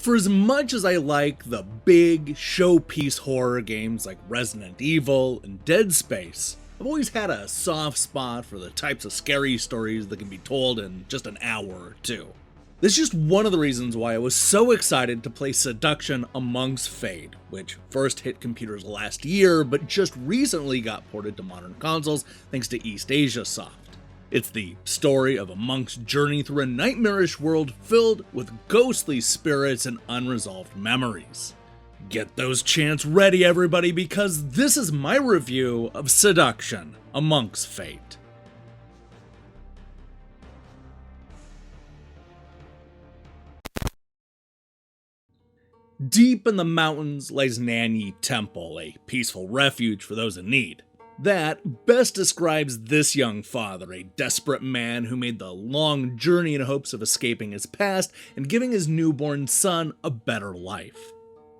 For as much as I like the big showpiece horror games like Resident Evil and Dead Space, I've always had a soft spot for the types of scary stories that can be told in just an hour or two. This is just one of the reasons why I was so excited to play Seduction Amongst Fate, which first hit computers last year but just recently got ported to modern consoles thanks to EastAsiaSoft. It's the story of a monk's journey through a nightmarish world filled with ghostly spirits and unresolved memories. Get those chants ready, everybody, because this is my review of Seduction Amongst Fate. Deep in the mountains lays Nanyi Temple, a peaceful refuge for those in need. That best describes this young father, a desperate man who made the long journey in hopes of escaping his past and giving his newborn son a better life.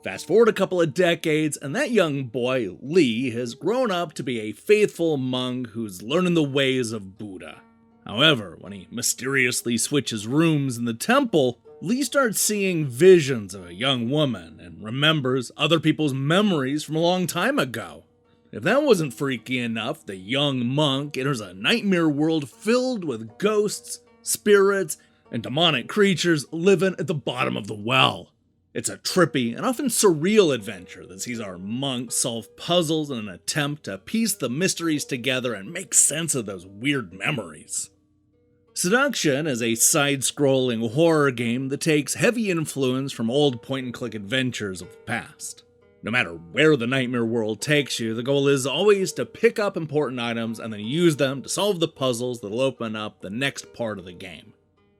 Fast forward a couple of decades, and that young boy, Lee, has grown up to be a faithful monk who's learning the ways of Buddha. However, when he mysteriously switches rooms in the temple, Lee starts seeing visions of a young woman and remembers other people's memories from a long time ago. If that wasn't freaky enough, the young monk enters a nightmare world filled with ghosts, spirits, and demonic creatures living at the bottom of the well. It's a trippy and often surreal adventure that sees our monk solve puzzles in an attempt to piece the mysteries together and make sense of those weird memories. Seduction is a side-scrolling horror game that takes heavy influence from old point-and-click adventures of the past. No matter where the nightmare world takes you, the goal is always to pick up important items and then use them to solve the puzzles that'll open up the next part of the game.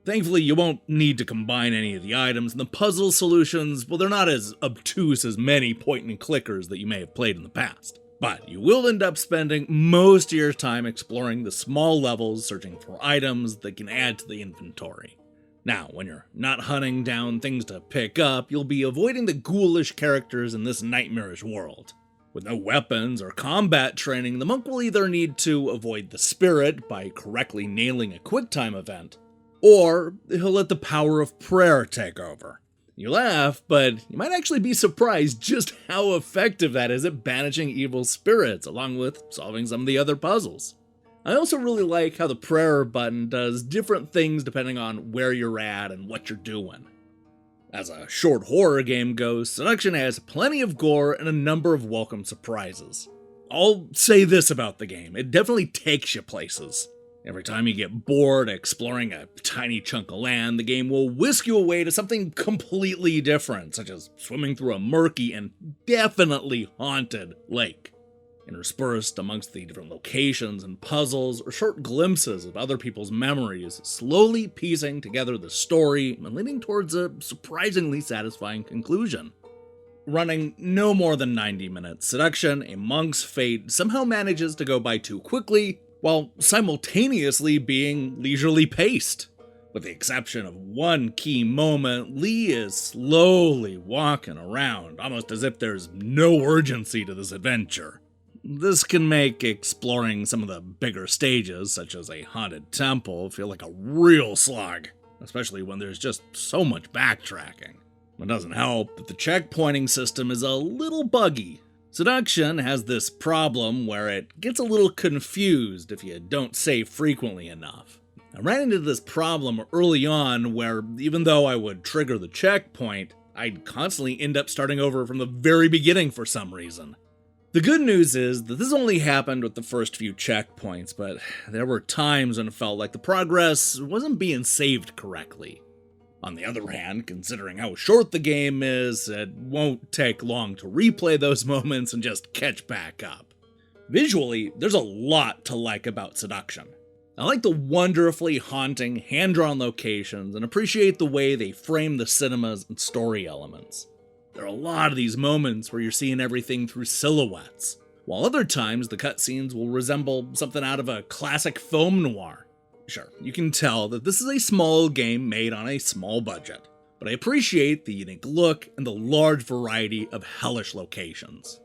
Thankfully, you won't need to combine any of the items, and the puzzle solutions, well, they're not as obtuse as many point-and-clickers that you may have played in the past. But you will end up spending most of your time exploring the small levels, searching for items that can add to the inventory. Now, when you're not hunting down things to pick up, you'll be avoiding the ghoulish characters in this nightmarish world. With no weapons or combat training, the monk will either need to avoid the spirit by correctly nailing a QuickTime event, or he'll let the power of prayer take over. You laugh, but you might actually be surprised just how effective that is at banishing evil spirits, along with solving some of the other puzzles. I also really like how the prayer button does different things depending on where you're at and what you're doing. As a short horror game goes, Seduction has plenty of gore and a number of welcome surprises. I'll say this about the game, it definitely takes you places. Every time you get bored exploring a tiny chunk of land, the game will whisk you away to something completely different, such as swimming through a murky and definitely haunted lake. Interspersed amongst the different locations and puzzles are short glimpses of other people's memories, slowly piecing together the story and leading towards a surprisingly satisfying conclusion. Running no more than 90 minutes, Seduction Amongst Fate somehow manages to go by too quickly, while simultaneously being leisurely paced. With the exception of one key moment, Lee is slowly walking around, almost as if there's no urgency to this adventure. This can make exploring some of the bigger stages, such as a haunted temple, feel like a real slog, especially when there's just so much backtracking. It doesn't help that the checkpointing system is a little buggy. Seduction has this problem where it gets a little confused if you don't save frequently enough. I ran into this problem early on where, even though I would trigger the checkpoint, I'd constantly end up starting over from the very beginning for some reason. The good news is that this only happened with the first few checkpoints, but there were times when it felt like the progress wasn't being saved correctly. On the other hand, considering how short the game is, it won't take long to replay those moments and just catch back up. Visually, there's a lot to like about Seduction. I like the wonderfully haunting, hand-drawn locations and appreciate the way they frame the cinemas and story elements. There are a lot of these moments where you're seeing everything through silhouettes, while other times the cutscenes will resemble something out of a classic film noir. Sure, you can tell that this is a small game made on a small budget, but I appreciate the unique look and the large variety of hellish locations.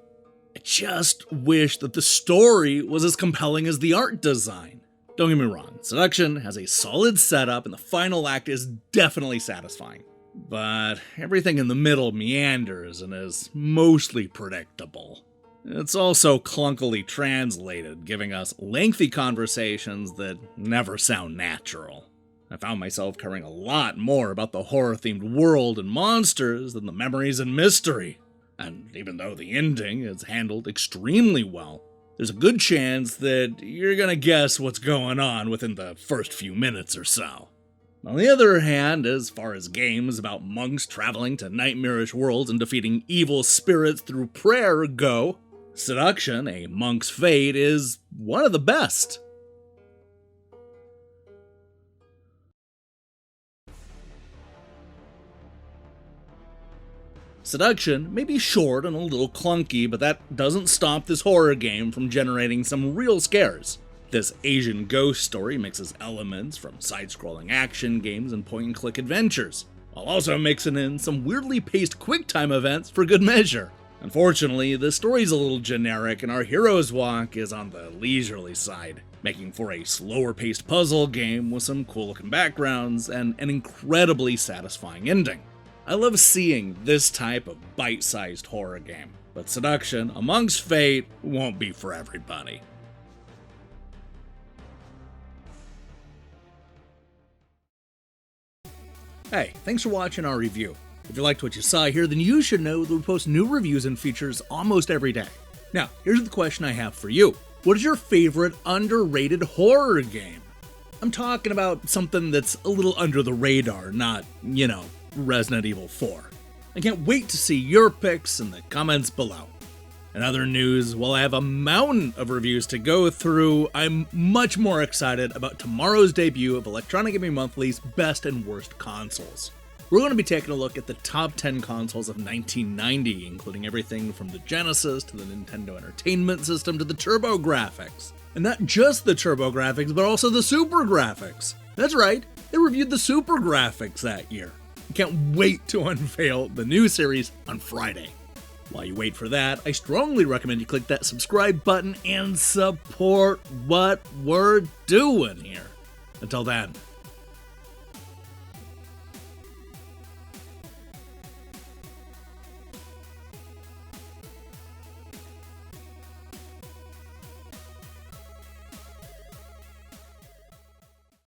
I just wish that the story was as compelling as the art design. Don't get me wrong, Seduction has a solid setup and the final act is definitely satisfying. but everything in the middle meanders and is mostly predictable. It's also clunkily translated, giving us lengthy conversations that never sound natural. I found myself caring a lot more about the horror-themed world and monsters than the memories and mystery. And even though the ending is handled extremely well, there's a good chance that you're gonna guess what's going on within the first few minutes or so. On the other hand, as far as games about monks traveling to nightmarish worlds and defeating evil spirits through prayer go, Seduction, A Monk's Fate, is one of the best. Seduction may be short and a little clunky, but that doesn't stop this horror game from generating some real scares. This Asian ghost story mixes elements from side-scrolling action games and point-and-click adventures, while also mixing in some weirdly paced quick-time events for good measure. Unfortunately, the story's a little generic and our hero's walk is on the leisurely side, making for a slower-paced puzzle game with some cool-looking backgrounds and an incredibly satisfying ending. I love seeing this type of bite-sized horror game, but Seduction, A Monk's Fate, won't be for everybody. Hey, thanks for watching our review. If you liked what you saw here, then you should know that we post new reviews and features almost every day. Now, here's the question I have for you. What is your favorite underrated horror game? I'm talking about something that's a little under the radar, not, Resident Evil 4. I can't wait to see your picks in the comments below. In other news, while I have a mountain of reviews to go through, I'm much more excited about tomorrow's debut of Electronic Gaming Monthly's Best and Worst Consoles. We're going to be taking a look at the top 10 consoles of 1990, including everything from the Genesis to the Nintendo Entertainment System to the TurboGrafx. And not just the TurboGrafx, but also the SuperGrafx. That's right, they reviewed the SuperGrafx that year. I can't wait to unveil the new series on Friday. While you wait for that, I strongly recommend you click that subscribe button and support what we're doing here. Until then,